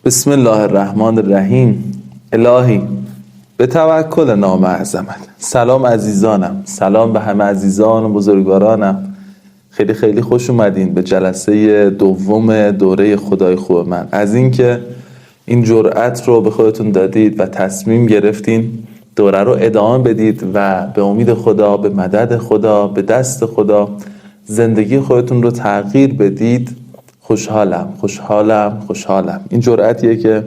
بسم الله الرحمن الرحیم. الهی به توکل نام اعظمت. سلام عزیزانم، سلام به همه عزیزان و بزرگوارانم. خیلی خیلی خوش اومدین به جلسه دوم دوره خدای خوب من. از اینکه این جرأت رو به خودتون دادید و تصمیم گرفتین دوره رو ادامه بدید و به امید خدا، به مدد خدا، به دست خدا زندگی خودتون رو تغییر بدید. خوشحالم. این جرأتیه که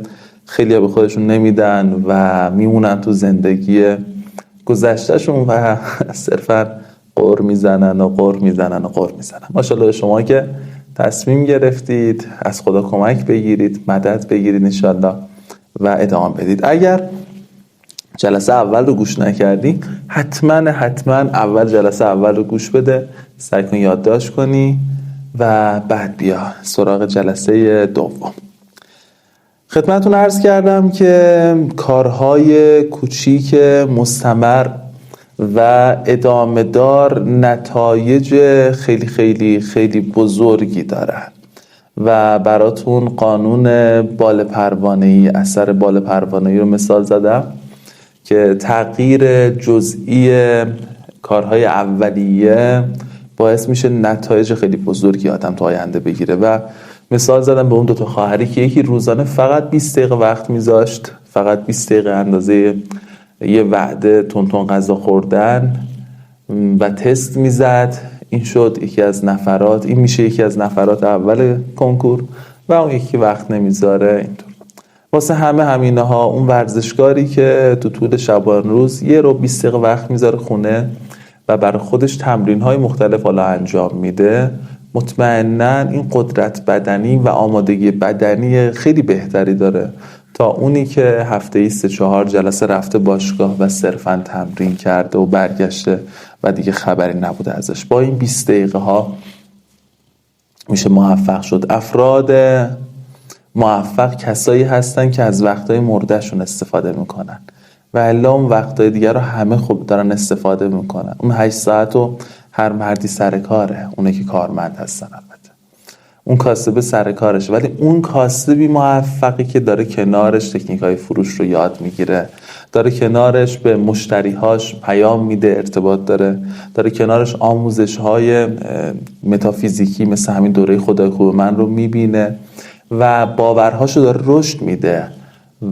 خیلی به خودشون نمیدن و میمونن تو زندگی گذشتهشون و صرفا قر میزنن. ماشاءالله شما که تصمیم گرفتید از خدا کمک بگیرید، مدد بگیرید انشالله و ادامه بدید. اگر جلسه اول رو گوش نکردی حتما اول جلسه اول رو گوش بده، سعی کن یادداشت کنی و بعد بیا سراغ جلسه دوم. خدمتتون عرض کردم که کارهای کوچیک مستمر و ادامه دار نتایج خیلی خیلی خیلی بزرگی دارن و براتون قانون بال پروانه‌ای، اثر بال پروانه‌ای رو مثال زدم که تغییر جزئی کارهای اولیه باعث میشه نتایج خیلی بزرگی آدم تو آینده بگیره. و مثال زدم به اون دوتا خواهری که یکی روزانه فقط 20 دقیقه وقت میذاشت، فقط 20 دقیقه اندازه یه وعده تون غذا خوردن و تست میزد. این شد یکی از نفرات، این میشه یکی از نفرات اول کنکور. و اون یکی وقت نمیذاره اینطور. واسه همه همینه ها. اون ورزشکاری که تو طول شبان روز 20 دقیقه وقت میذاره خونه و برای خودش تمرین‌های مختلف حالا انجام میده، مطمئناً این قدرت بدنی و آمادگی بدنی خیلی بهتری داره تا اونی که هفته‌ای 3-4 جلسه رفته باشگاه و صرفاً تمرین کرده و برگشته و دیگه خبری نبوده ازش. با این 20 دقیقه ها میشه موفق شد. افراد موفق کسایی هستن که از وقتهای مردهشون استفاده میکنن و الا اون وقتهای دیگر رو همه خوب دارن استفاده میکنن. اون 8 ساعت رو هر مردی سر کاره، اونه که کارمند هستن البته، اون کاسب سر کارشه، ولی اون کاسبی موفقی که داره کنارش تکنیک‌های فروش رو یاد میگیره، داره کنارش به مشتریهاش پیام میده، ارتباط داره کنارش آموزش‌های متافیزیکی مثل همین دوره خدای خوب من رو میبینه و باورهاشو داره رشد میده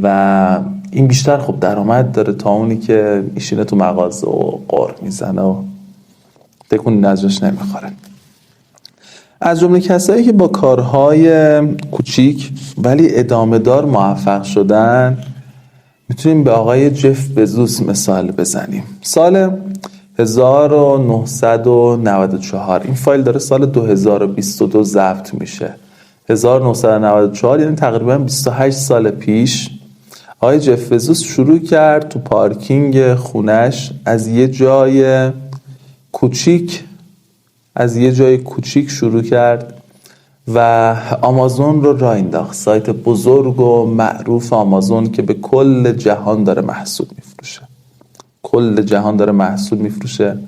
و این بیشتر خب درآمد داره تا اونی که میشینه تو مغازه و قر میزنه و تکونی نزدش نمیخوره. از جمله کسایی که با کارهای کوچیک ولی ادامه دار موفق شدن میتونیم به آقای جف بزوس مثال بزنیم. سال 1994 این فایل داره سال 2022 ضبط میشه. 1994 یعنی تقریبا 28 سال پیش آقای جف بزوس شروع کرد تو پارکینگ خونش از یه جای کوچیک شروع کرد و آمازون رو راه انداخت. سایت بزرگ و معروف آمازون که به کل جهان داره محصول میفروشه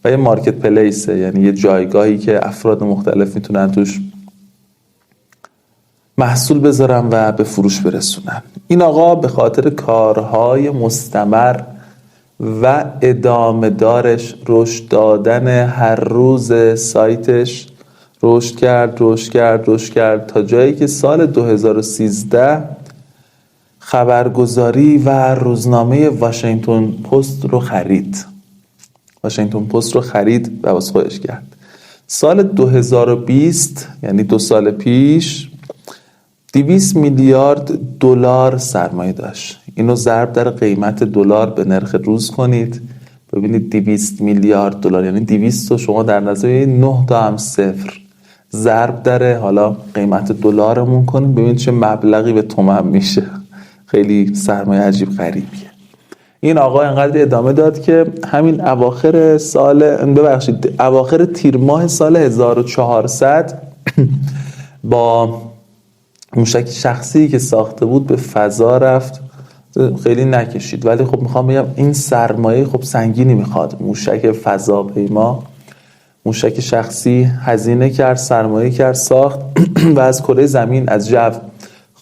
و یه مارکت پلیسه، یعنی یه جایگاهی که افراد مختلف میتونن توش محصول بذارن و به فروش برسونن. این آقا به خاطر کارهای مستمر و ادامه دارش، رشد دادن هر روز سایتش رشد کرد تا جایی که سال 2013 خبرگزاری و روزنامه واشنگتن پست رو خرید و واسه خودش کرد. سال 2020 یعنی 2 سال پیش 200 میلیارد دلار سرمایه داشت. اینو ضرب در قیمت دلار به نرخ روز کنید، ببینید 200 میلیارد دلار یعنی 200 رو شما در نظر 9 تا هم صفر ضرب در حالا قیمت دلارمون کنید، ببینید چه مبلغی به تومن میشه. خیلی سرمایه عجیب غریبیه. این آقا اینقدر ادامه داد که همین اواخر تیر ماه سال 1400 با موشک شخصی که ساخته بود به فضا رفت. خیلی نکشید ولی خب میخوام بگم این سرمایه خب سنگینی میخواد. موشک فضاپیما، موشک شخصی هزینه کرد، سرمایه کرد، ساخت و از کره زمین از جو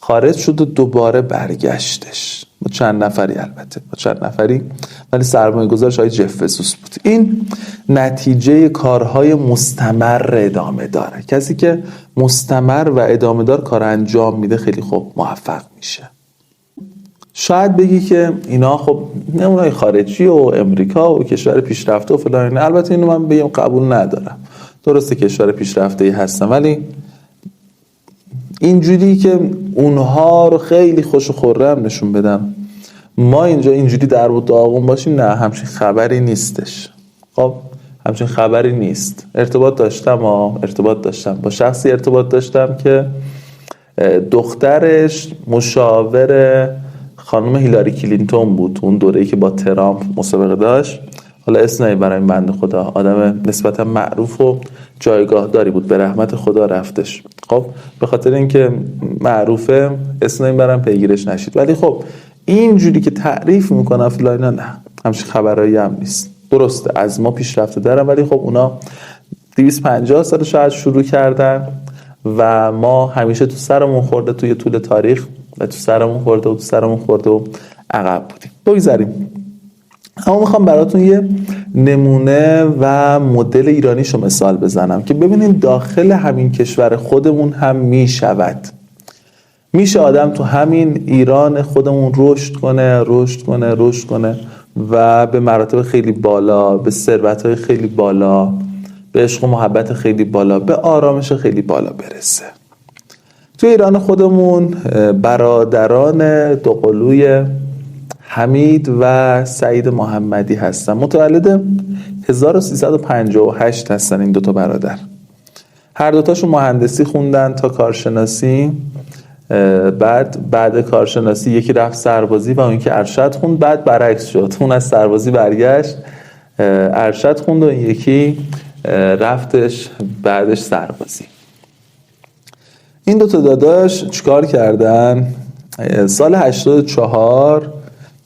خارج شد و دوباره برگشتش با چند نفری ولی سرمایه گذارش های جف بزوس بود. این نتیجه کارهای مستمر ادامه داره. کسی که مستمر و ادامه دار کار انجام میده خیلی خوب موفق میشه. شاید بگی که اینا خب نمونه‌های خارجی و امریکا و کشور پیشرفته و فلان، البته اینو من بگم قبول ندارم، درسته کشور پیشرفته‌ای هستن ولی اینجوری که اونها رو خیلی خوش و خرم نشون بدن ما اینجا اینجوری در و داغون باشیم، نه، همچین خبری نیستش. خب همچین خبری نیست. ارتباط داشتم با شخصی ارتباط داشتم که دخترش مشاور خانم هیلاری کلینتون بود اون دوره‌ای که با ترامپ مسابقه داشت. حالا اسمی برای این بنده خدا، آدم نسبتا معروف و جایگاه داری بود، به رحمت خدا رفتش. خب به خاطر اینکه معروفه اسمی برام پیگیرش نشید، ولی خب اینجوری که تعریف میکنن فلان، نه همچین خبرایی هم نیست. درسته از ما پیشرفته دارن ولی خب اونا 250 سال شاید شروع کردن و ما همیشه تو سرمون خورده توی طول تاریخ و تو سرمون خورده و عقب بودیم. بگذاریم. اما میخوام براتون یه نمونه و مدل ایرانیشو مثال بزنم که ببینید داخل همین کشور خودمون هم میشه آدم تو همین ایران خودمون رشد کنه و به مراتب خیلی بالا، به ثروت‌های خیلی بالا، به عشق و محبت خیلی بالا، به آرامش خیلی بالا برسه. تو ایران خودمون برادران دوقلوی حمید و سعید محمدی هستن. متولد 1358 هستن این دوتا برادر. هر دوتاشون مهندسی خوندن تا کارشناسی. بعد کارشناسی یکی رفت سربازی و اون که ارشد خوند. بعد برعکس شد، اون از سربازی برگشت ارشد خوند و یکی رفتش بعدش سربازی. این دوتا داداش چیکار کردن؟ سال 84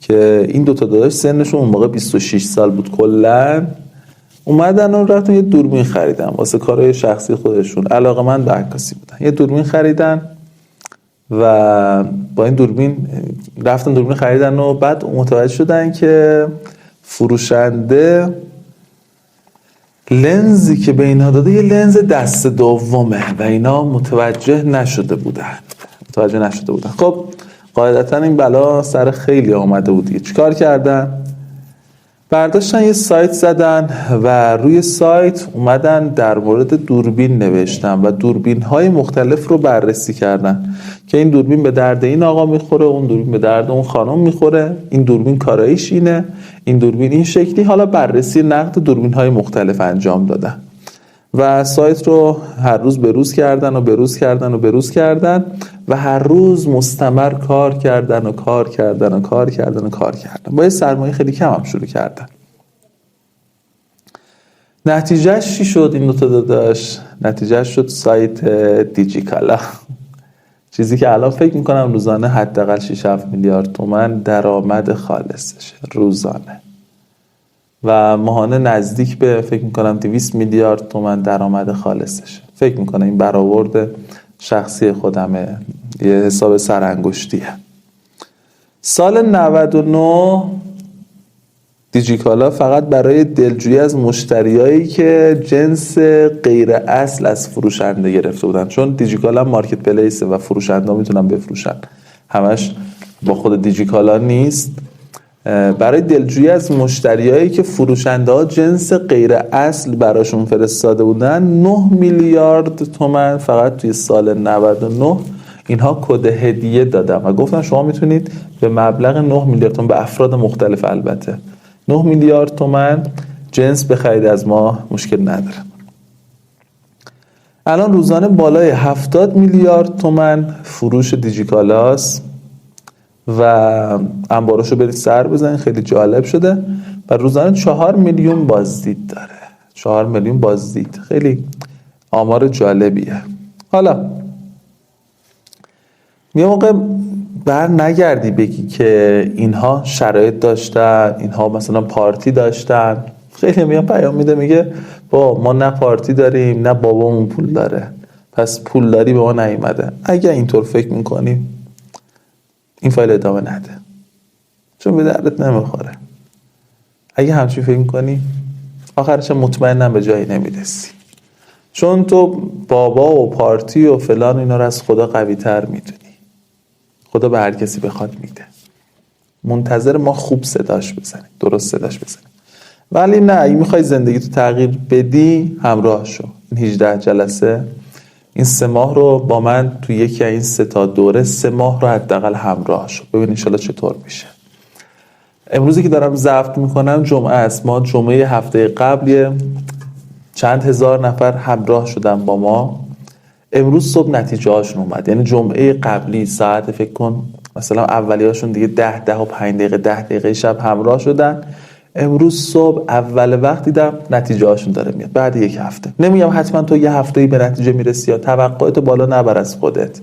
که این دوتا داداش سنشون اون موقع 26 سال بود کلن، اومدن و رفتن یه دوربین خریدن واسه کارهای شخصی خودشون. علاقه‌مند به عکاسی بودن. یه دوربین خریدن و با این دوربین رفتن دوربین خریدن و بعد متوجه شدن که فروشنده لنزی که به اینا داده یه لنز دست دومه و اینا متوجه نشده بودن. خب قاعدتا این بلا سر خیلی آمده بود. چیکار کردن؟ برداشتن یه سایت زدن و روی سایت اومدن در مورد دوربین نوشتن و دوربین های مختلف رو بررسی کردن که این دوربین به درد این آقا میخوره، اون دوربین به درد اون خانم میخوره، این دوربین کاراییش اینه، این دوربین این شکلی. حالا بررسی نقد دوربین های مختلف انجام دادن و سایت رو هر روز بروز کردن و هر روز مستمر کار کردن. با یه سرمایه خیلی کم هم شروع کردن. نتیجهش چی شد این دوتا داداش؟ نتیجهش شد سایت دیجیکالا، چیزی که الان فکر میکنم روزانه حداقل 6-7 میلیارد تومان درآمد خالصشه روزانه و ماهانه نزدیک به فکر میکنم 200 میلیارد تومان درآمد خالصشه. فکر میکنم این برآورد شخصی خودمه، یه حساب سرانگشتیه. سال 99 دیجیکالا فقط برای دلجویی از مشتریایی که جنس غیر اصل از فروشنده گرفته بودن، چون دیجیکالا مارکت پلیسه و فروشنده میتونن بفروشن، همش با خود دیجیکالا نیست. برای دلجویی از مشتریایی که فروشنده ها جنس غیر اصل براشون فرستاده بودن 9 میلیارد تومان فقط توی سال 99 اینها کد هدیه دادن و گفتن شما میتونید به مبلغ 9 میلیارد تومان به افراد مختلف، البته 9 میلیارد تومان جنس بخرید از ما، مشکل نداره. الان روزانه بالای 70 میلیارد تومان فروش دیجیکالاست و انباراشو برید سر بزنید، خیلی جالب شده و روزانه 4 میلیون بازدید داره. 4 میلیون بازدید خیلی آمار جالبیه. حالا یه موقع بر نگردی بگی که اینها شرایط داشتن، اینها مثلا پارتی داشتن. خیلی میان پیام میده میگه با ما نه پارتی داریم نه بابامون پول داره، پس پولداری به ما نیومده. اگه اینطور فکر میکنی این فایل ادامه نده، چون به دردت نمیخوره. اگه همچین فکر کنی آخرش مطمئنم به جایی نمیرسی، چون تو بابا و پارتی و فلان اینا رو از خدا قوی تر میدونی. خدا به هر کسی بخواد میده، منتظر ما خوب صداش بزنیم، درست صداش بزنیم. ولی نه، اگه میخوای زندگی تو تغییر بدی همراه شو. این 18 جلسه، این 3 ماه رو با من تو یکی از این 3 تا دوره 3 ماه رو حداقل همراه شو، ببین انشالله چطور میشه. امروزی که دارم ضبط میکنم جمعه است. ما جمعه هفته قبل چند هزار نفر همراه شدن با ما. امروز صبح نتیجه هاشون اومد. یعنی جمعه قبلی ساعت فکر کن مثلا اولی هاشون دیگه 10 و 5 دقیقه 10 دقیقه شب همراه شدن. امروز صبح اول وقت دیدم نتیجه هاشون داره میاد بعد یک هفته. نمیگم حتما تو یه هفته‌ای به نتیجه میرسی، یا توقعات بالا نبر از خودت،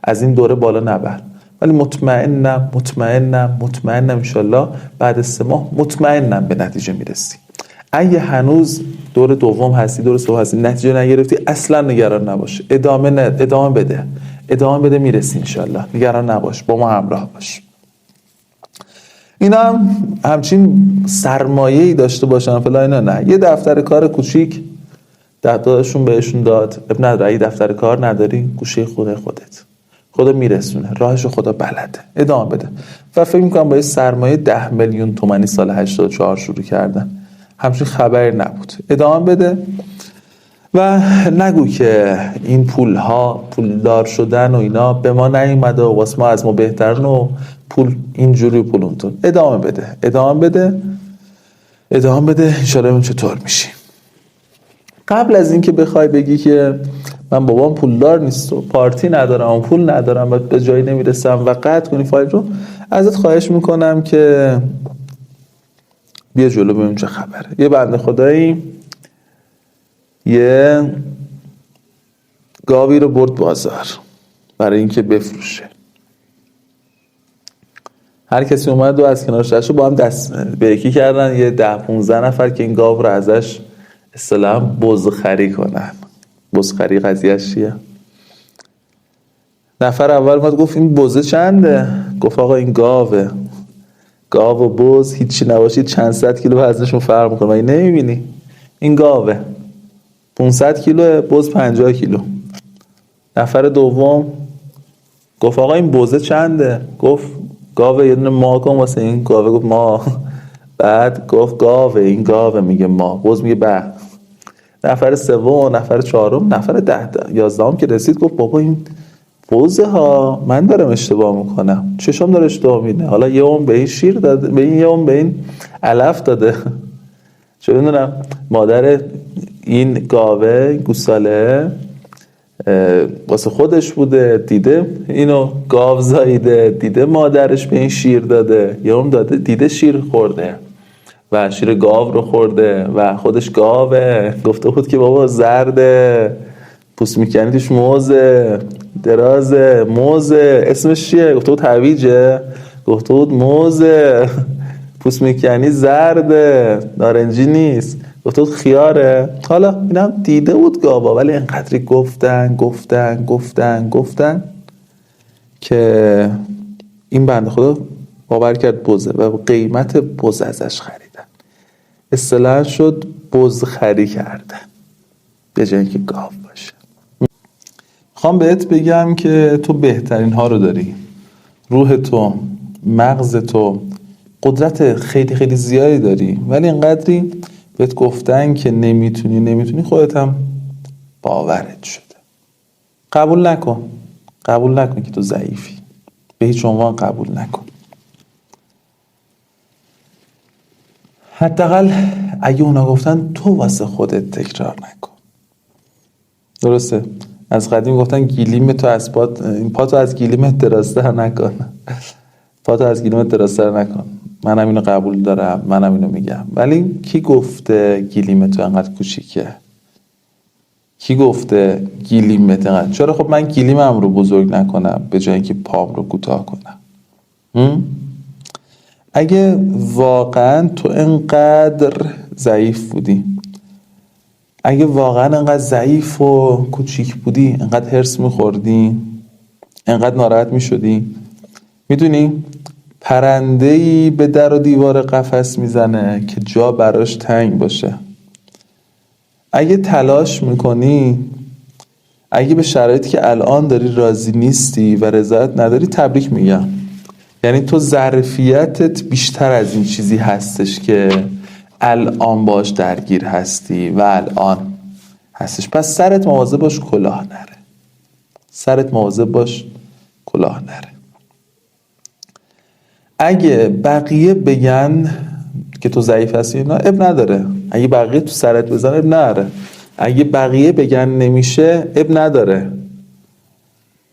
از این دوره بالا نبر، ولی مطمئنم انشالله بعد 3 ماه مطمئنم به نتیجه میرسی. اگه هنوز دور دوم هستی، دور سوم هستی، نتیجه نگرفتی، اصلا نگران نباش، ادامه بده میرسی انشالله. نگران نباش، با ما همراه باش. اینا هم همچین سرمایه‌ای داشته باشن فلان اینا نه. یه دفتر کار کوچیک داداشون بهشون داد، اب نداره. اگه دفتر کار نداری گوشه خودت، خدا میرسونه، راهشو خدا بلده، ادامه بده. و فکر میکنم با یه سرمایه 10 میلیون تومانی سال 84 شروع کردن، همچین خبری نبود. ادامه بده و نگو که این پولدار شدن و اینا به ما نیومده و واسه ما از ما بهترن و پول اینجوری و پول اونطور. ادامه بده انشالله اون چطور میشی. قبل از اینکه بخوای بگی که من بابام پولدار نیست و پارتی ندارم و پول ندارم و به جایی نمیرسم و قطع کنی فایل رو، ازت خواهش میکنم که بیا جلو ببینیم چه خبره. یه بنده خدایی یه گاوی رو برد بازار برای اینکه بفروشه. هر کسی اومد و از کنارش رفت با هم دست به یکی کردن، یه 10-15 نفر که این گاو رو ازش اصطلاحاً بزخری کنن. بزخری قضیهش چیه؟ نفر اول اومد گفت این بزه چنده؟ گفت آقا این گاو و بز هیچی نباشید چند صد کیلو وزنشون فرق میکنه، مگه نمیبینی؟ این گاوه 500 کیلو، بز 50 کیلو. نفر دوم گفت آقا این بزه چنده؟ گفت گاوه یه دونه ما کن واسه این گاوه. گفت ما. بعد گفت گاوه، این گاوه میگه ما، بز میگه به. نفر سوم، نفر چهارم، نفر 11 که رسید گفت بابا این بزه ها، من دارم اشتباه میکنم، چشم داره اشتباه میده، حالا یه اون به این شیر داده، به این یه اون به این علف داده. چون میدونم مادر این گاوه گوساله واسه خودش بوده، دیده اینو گاو زاییده، دیده مادرش به این شیر داده، یه اون داده، دیده شیر خورده و شیر گاو رو خورده و خودش گاوه. گفته بود که بابا زرده، پوست میکنی توش موزه، درازه، موزه، اسمش چیه؟ گفته بود هویجه، گفته بود موزه، پوست میکنی زرده، نارنجی نیست، گفته بود خیاره. حالا اینم دیده بود گاوا، ولی اینقدری گفتن که این بنده خدا باور کرد بزه و قیمت بز ازش خریدن. اصطلاحاً شد بز خری کردن به جای اینکه گاو باشه. میخوام بهت بگم که تو بهترین ها رو داری، روح تو، مغز تو، قدرت خیلی خیلی زیادی داری، ولی اینقدری بهت گفتن که نمیتونی، خودت هم باورت شده. قبول نکن که تو ضعیفی، به هیچ عنوان قبول نکن. حداقل اگه اونا گفتن تو واسه خودت تکرار نکن. درسته؟ از قدیم گفتن گیلیم تو از پاتو از گیلیمت درازتر نکن. منم اینو قبول دارم، منم اینو میگم، ولی کی گفته گیلیم تو انقدر کوچیکه؟ کی گفته گیلیمت انقدر؟ چرا خب من گیلیمم رو بزرگ نکنم به جای اینکه پام رو کوتاه کنم؟ اگه واقعا تو انقدر ضعیف بودی، اگه واقعا انقدر ضعیف و کوچیک بودی، انقدر هرس میخوردی، انقدر ناراحت میشدی، میدونی پرنده‌ای به در و دیوار قفس میزنه که جا براش تنگ باشه. اگه تلاش میکنی، اگه به شرایطی که الان داری راضی نیستی و رضایت نداری، تبریک میگم. یعنی تو ظرفیتت بیشتر از این چیزی هستش که الان باش درگیر هستی و الان هستش. پس سرت مواظب باش کلاه نره. سرت مواظب باش کلاه نره. اگه بقیه بگن که تو ضعیف هستی، نه اب نداره. اگه بقیه تو سرت بزنن اب نداره. اگه بقیه بگن نمیشه اب نداره.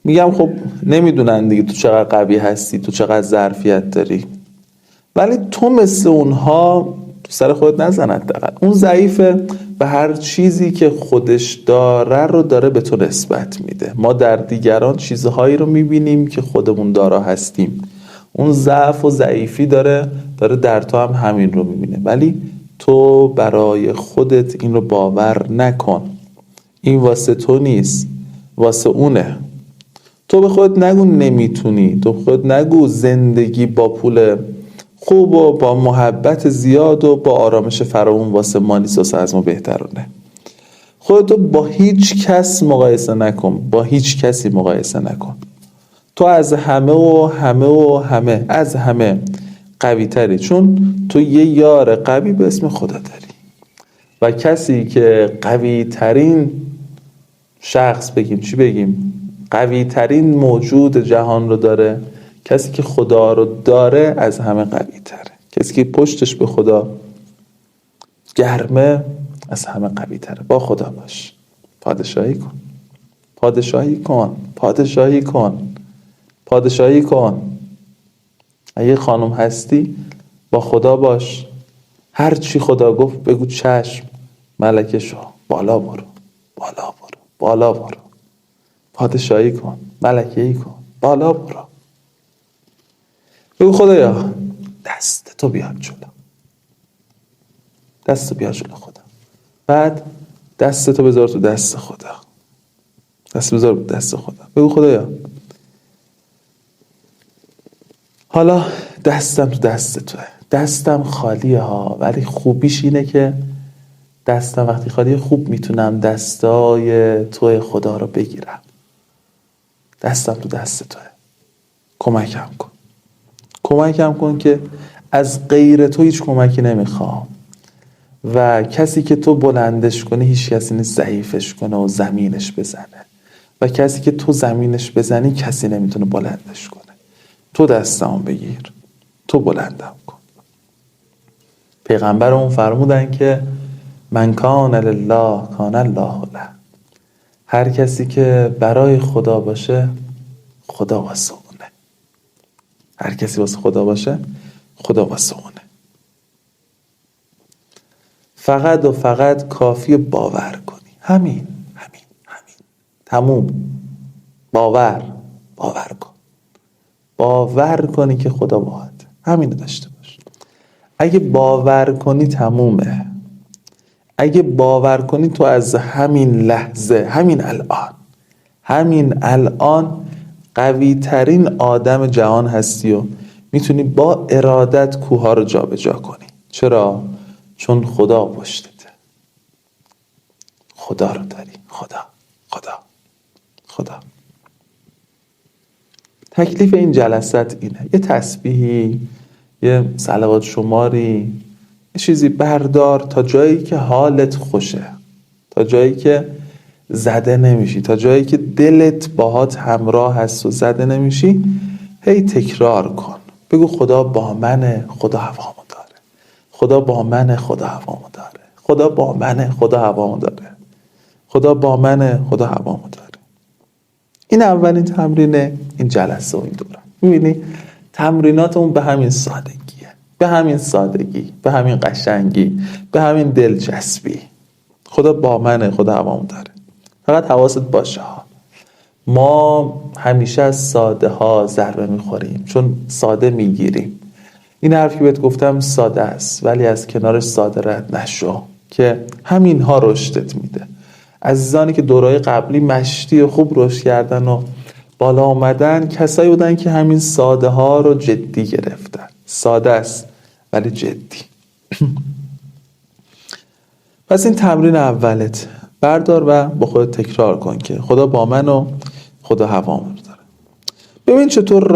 میگم خب نمیدونن دیگه تو چقدر قوی هستی، تو چقدر ظرفیت داری، ولی تو مثل اونها تو سر خودت نزن. حداقل اون ضعیفه و هر چیزی که خودش داره رو داره به تو نسبت میده. ما در دیگران چیزهایی رو میبینیم که خودمون دارا هستیم. اون ضعف و ضعیفی داره در تو هم همین رو میبینه، ولی تو برای خودت این رو باور نکن. این واسه تو نیست، واسه اونه. تو به خودت نگو نمیتونی، تو به خودت نگو زندگی با پول خوب و با محبت زیاد و با آرامش فراوون واسه ما نیست، واسه از ما بهترونه. خودتو با هیچ کس مقایسه نکن، با هیچ کسی مقایسه نکن. تو از همه و همه و همه از همه قوی تری، چون تو یه یار قوی به اسم خدا داری. و کسی که قوی ترین شخص، بگیم چی بگیم، قوی ترین موجود جهان رو داره، کسی که خدا رو داره از همه قوی تره. کسی که پشتش به خدا گرمه از همه قوی تره. با خدا باش، پادشاهی کن، پادشاهی کن، پادشاهی کن، پادشاهی کن. اگه خانم هستی با خدا باش، هر چی خدا گفت بگو چشم، ملکه شو، بالا برو، بالا برو، بالا برو، پادشاهی کن، ملکه‌ای کن، بالا برو. بگو خدایا دست تو بیاد جلو، دست تو بیاد جلو خدا. بعد دست تو بذار تو دست خدا، دست بذار تو دست خدا. بگو خدایا حالا دستم تو دست توه، دستم خالیه ها، ولی خوبیش اینه که دستم وقتی خالیه خوب میتونم دستای توی خدا رو بگیرم. دستم تو دست توه، کمکم کن، کمکم کن که از غیر تو هیچ کمکی نمیخوام و کسی که تو بلندش کنی هیچ کسی نیست ضعیفش کنه و زمینش بزنه، و کسی که تو زمینش بزنی کسی نمیتونه بلندش کنه. تو دستم بگیر، تو بلندم کن. پیغمبرمون فرمودن که من کان لله کان الله له. هر کسی که برای خدا باشه خدا واسه اونه. هر کسی واسه خدا باشه خدا واسه اونه. فقط و فقط کافی باور کنی. همین. تموم. باور کن. باور کنی که خدا باهاته. همینو داشته باش. اگه باور کنی تمومه. اگه باور کنی تو از همین لحظه، همین الان قوی ترین آدم جهان هستی و میتونی با ارادت کوها رو جابجا کنی. چرا؟ چون خدا پشتته. خدا رو داری. خدا. تکلیف این جلسات اینه: یه تسبیحی، یه صلوات شماری، یه چیزی بردار تا جایی که حالت خوشه، تا جایی که زده نمیشی، تا جایی که دلت باهات همراه هست و زده نمیشی. هی تکرار کن. بگو خدا با منه، خدا هوامو داره. خدا با منه، خدا هوامو داره. خدا با منه، خدا هوامو داره. خدا با منه، خدا هوامو داره. این اولین تمرینه این جلسه و این دوره. میبینی تمرینات اون به همین سادگیه، به همین سادگی، به همین قشنگی، به همین دلچسبی. خدا با منه، خدا هوامو داره. فقط حواست باشه ها. ما همیشه از ساده ها ضربه میخوریم چون ساده میگیریم. این حرفی بهت گفتم ساده است، ولی از کنارش ساده رد نشو که همین ها رشدت میده. عزیزانی که دورای قبلی مشتی خوب رشد کردن و بالا آمدن کسایی بودن که همین ساده ها رو جدی گرفتن. ساده است ولی جدی. پس این تمرین اولت، بردار و با خودت تکرار کن که خدا با من و خدا هوامو داره. ببین چطور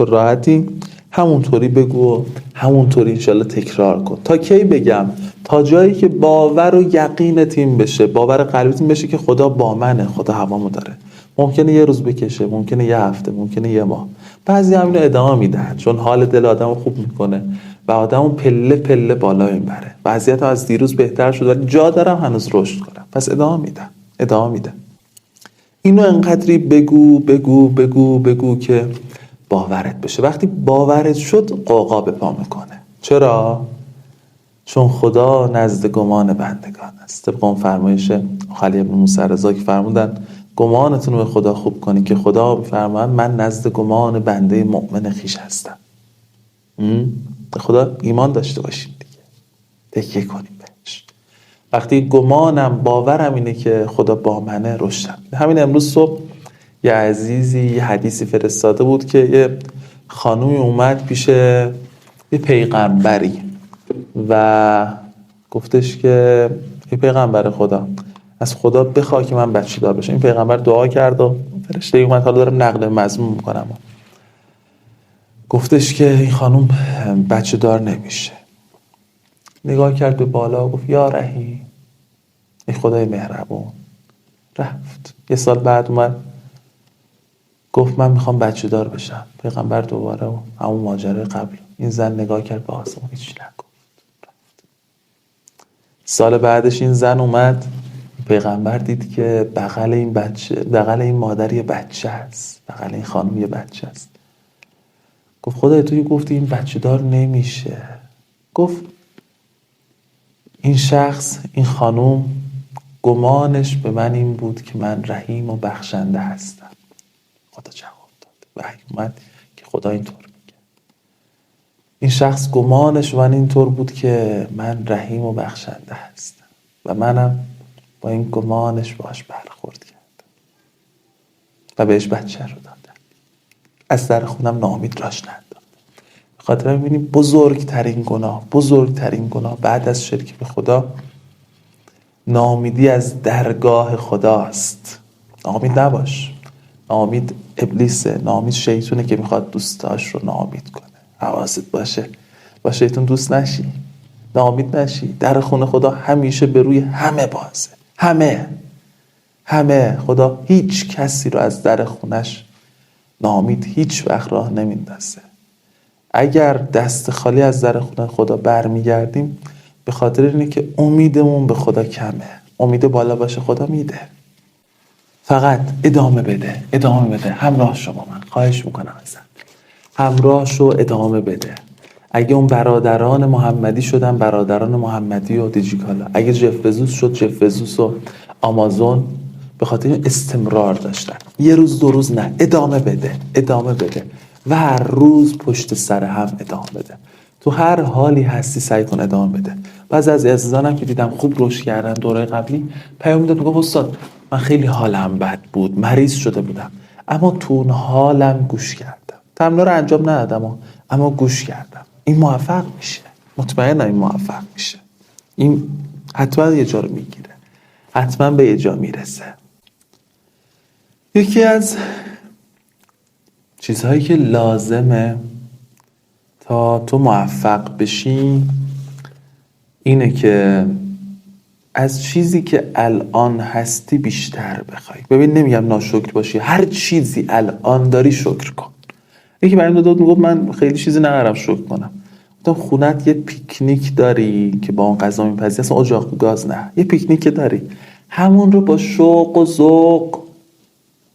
راحتی همونطوری بگو و همونطوری انشالله تکرار کن. تا کی بگم؟ تا جایی که باور و یقینت این بشه، باور قلبیت این بشه که خدا با منه، خدا هوامو داره. ممکنه یه روز بکشه، ممکنه یه هفته، ممکنه یه ماه. بعضی همینو ادامه میدن چون حال دل آدمو خوب میکنه و آدمو پله پله بالا میبره. وضعیت از دیروز بهتر شد ولی جا دارم هنوز رشد کنم. پس ادامه میدم. اینو انقدری بگو که باورت بشه. وقتی باورت شد قوقا به پا میکنه. چرا؟ چون خدا نزد گمان بندگان است. طبق اون فرمایش خلیل بن موسی رضا که فرمودن گمانتون رو به خدا خوب کنی که خدا میفرماید من نزد گمان بنده مؤمن خویش هستم. خدا ایمان داشته باشیم دیگه، تکیه کنیم بهش. وقتی گمانم باورم اینه که خدا با منه، رشدم. همین امروز صبح یه عزیزی یه حدیثی فرستاده بود که یه خانومی اومد پیش یه پیغمبری و گفتش که یه پیغمبر خدا از خدا بخواه که من بچه دار بشم. این پیغمبر دعا کرد و فرشته اومد، حالا دارم نقل مضمون میکنم، گفتش که این خانوم بچه دار نمیشه. نگاه کرد به بالا و گفت یا رحیم، ای خدای مهربون. رفت. یه سال بعد اومد گفت من میخوام بچه دار بشم. پیغمبر دوباره و همون ماجرای قبل. این زن نگاه کرد به آسمون، هیچ نگفت. رفت. سال بعدش این زن اومد، پیغمبر دید که بغل این مادر یه بچه هست، بغل این خانم یه بچه هست. گفت خدای توی گفتی این بچه دار نمیشه. گفت این شخص، این خانم گمانش به من این بود که من رحیم و بخشنده هستم. خدا جواب داد. وحی اومد که خدا اینطور میگه. این شخص گمانش به من اینطور بود که من رحیم و بخشنده هستم و منم با این گمانش باش برخورد کردم و بهش بچه رو دادم. از در خونم ناامید راش ندادم. به خاطر می‌بینیم بزرگترین گناه بعد از شرک به خدا ناامیدی از درگاه خداست. ناامید نباش. ناامید ابلیسه، ناامید شیطونه که میخواد دوستاش رو ناامید کنه. حواست باشه با شیطون دوست نشی، ناامید نشی. در خونه خدا همیشه به روی همه بازه. همه. خدا هیچ کسی رو از در خونش ناامید هیچ وقت راه نمیندازه. اگر دست خالی از در خونه خدا برمیگردیم به خاطر اینه که امیدمون به خدا کمه. امید بالا باشه خدا میده. فقط ادامه بده. همراه شو با من، خواهش میکنم ازت. همراه شو، ادامه بده. اگه اون برادران محمدی شدن برادران محمدی و دیجیکالا، اگه جف بزوس شد جف بزوس و آمازون، به خاطر این استمرار داشتن. یه روز دو روز نه، ادامه بده و هر روز پشت سر هم ادامه بده. تو هر حالی هستی سعی کن ادامه بده. بعضی از عزیزانم که دیدم خوب رشد کردن دوره قبلی پیام میداد، میگفت استاد من خیلی حالم بد بود، مریض شده بودم، اما تو اون حالم گوش کردم. تمرین رو انجام ندادم اما گوش کردم. این موفق میشه. مطمئنم این موفق میشه. این حتما یه جا رو میگیره. حتما به یه جا میرسه. یکی از چیزهایی که لازمه تا تو موفق بشی اینه که از چیزی که الان هستی بیشتر بخوای. ببین نمیگم ناشکر باشی، هر چیزی الان داری شکر کن. یکی برام داد میگفت من خیلی چیزی ندارم شکر کنم. گفتم خونت یه پیکنیک داری که با اون غذا میپزی، اصلا اجاق گاز نه، یه پیکنیک داری، همون رو با شوق و ذوق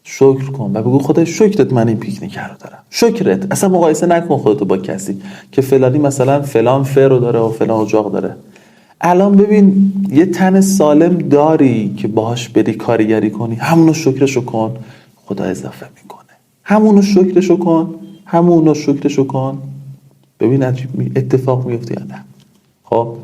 شکر کن و بگو خدای شکرت من این پیکنیک رو دارم. شکرت. اصلا مقایسه نکن خودتو با کسی که فلانی مثلا فلان فرو داره و فلان اجاق داره. الان ببین یه تن سالم داری که باهاش بری کارگری کنی، همونو شکرشو کن، خدا اضافه میکنه. همونو شکرشو کن. ببین عجیب اتفاق میفته یا نه. خب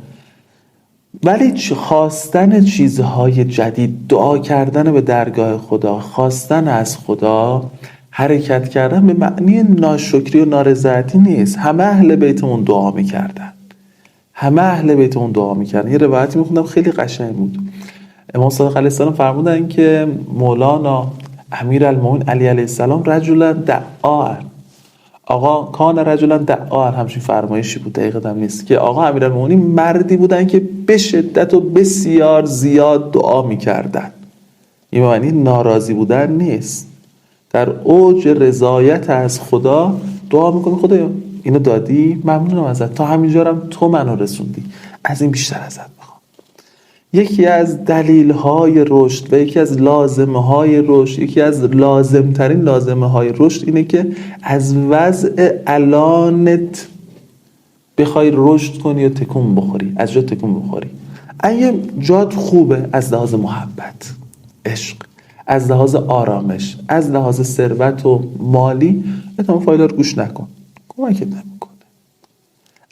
ولی خواستن چیزهای جدید، دعا کردن به درگاه خدا، خواستن از خدا، حرکت کردن به معنی ناشکری و نارضایتی نیست. همه اهل بیتمون دعا میکردن، همه اهل بیتمون دعا میکردن. یه روایتی میخوندم خیلی قشنگ بود. امام صادق علیه السلام فرمودن که مولانا امیرالمومنین علی علیه السلام رجلا دعا، آقا کان رجلا دعا، همچین فرمایشی بود، دقیقاً نیست، که آقا امیرالمومنین مردی بودن که به شدت و بسیار زیاد دعا میکردن. این معنی ناراضی بودن نیست، در اوج رضایت از خدا دعا میکنی خدایا اینو دادی، ممنونم ازت، تا همینجا هم تو منو رسوندی، از این بیشتر ازت میخوام. یکی از دلیل‌های رشد و یکی از لازمه‌های رشد، یکی از لازم‌ترین لازمه‌های رشد اینه که از وضع الانت بخوای رشد کنی و تکون بخوری، از جا تکون بخوری. اگه جات خوبه از لحاظ محبت، عشق، از لحاظ آرامش، از لحاظ ثروت و مالی، اتمام فایل رو گوش نکن، کمکت نمیکنه.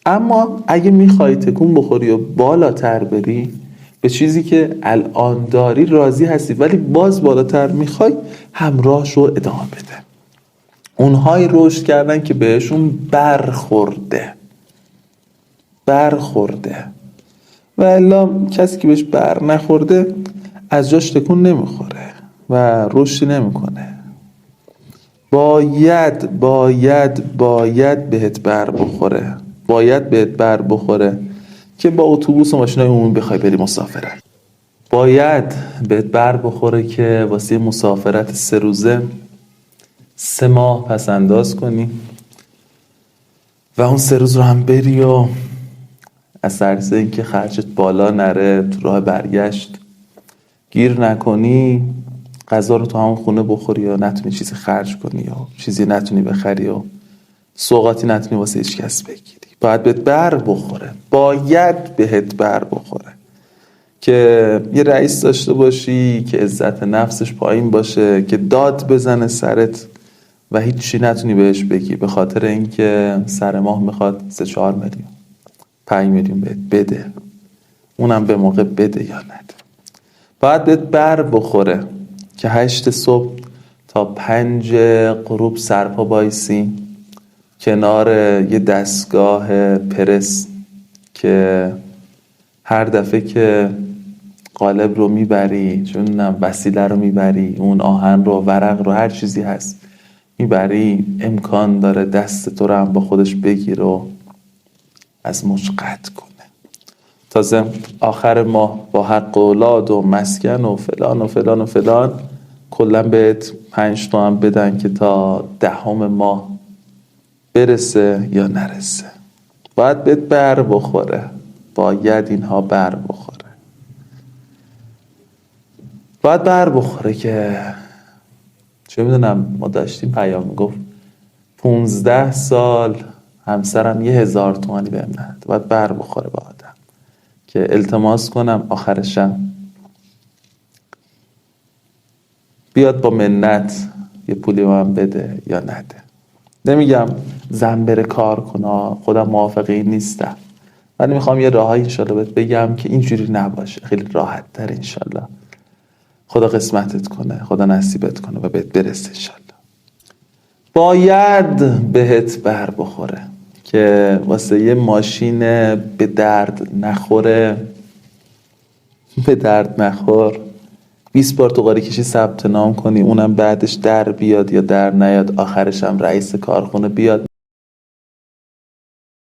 اما اگه میخوای تکون بخوری و بالاتر بری، به چیزی که الان داری راضی هستی ولی باز بالاتر میخوای، همراهشو ادامه بده. اونهای رشد کردن که بهشون برخورده و الا کسی که بهش بر نخورده از جاش تکون نمیخوره و رشد نمیکنه. باید بهت بر بخوره که با اتوبوس و ماشینای عمومی بخوای بری مسافرت. باید بهت بر بخوره که واسه مسافرت 3 روزه 3 ماه پس انداز کنی و اون 3 روز رو هم بری و از ترس اینکه خرجت بالا نره تو راه برگشت گیر نکنی، غذا رو تو همون خونه بخوری یا نتونی چیزی خرج کنی یا چیزی نتونی بخری یا سوغاتی نتونی واسه هیچ کس بگیری. باید بهت بر بخوره که یه رئیس داشته باشی که عزت نفسش پایین باشه، که داد بزنه سرت و هیچی نتونی بهش بگی به خاطر اینکه سر ماه میخواد 3-4 میلیون 5 میلیون بهت بده، اونم به موقع بده یا نده. باید بهت بر بخوره که 8 صبح تا 5 غروب سرپا بایسی کنار یه دستگاه پرس که هر دفعه که قالب رو میبری، چون وسیله رو میبری، اون آهن رو، ورق رو، هر چیزی هست میبری، امکان داره دست تو رو هم با خودش بگیر و از مچ قطع کنه. تازه آخر ماه با حق اولاد و مسکن و فلان و فلان و فلان کلا بهت 5 تومن بدن که تا 10 ماه برسه یا نرسه. باید بهت بر بخوره، باید اینها بر بخوره که چه میدونم، ما داشتیم پیام گفت 15 سال همسرم 1000 تومانی بهم نداد. باید بر بخوره با آدم که التماس کنم آخرشم بیاد با منت یه پولی من بده یا نده. نمیگم زن بره کار کنه، خودم موافق این نیستم، ولی میخوام یه راهی انشالله بهت بگم که اینجوری نباشه، خیلی راحت تر انشالله. خدا قسمتت کنه، خدا نصیبت کنه و بهت برسه انشالله. باید بهت بر بخوره که واسه یه ماشین به درد نخور 20 بار تو قاره کشی ثبت نام کنی، اونم بعدش در بیاد یا در نیاد، آخرش هم رئیس کارخونه بیاد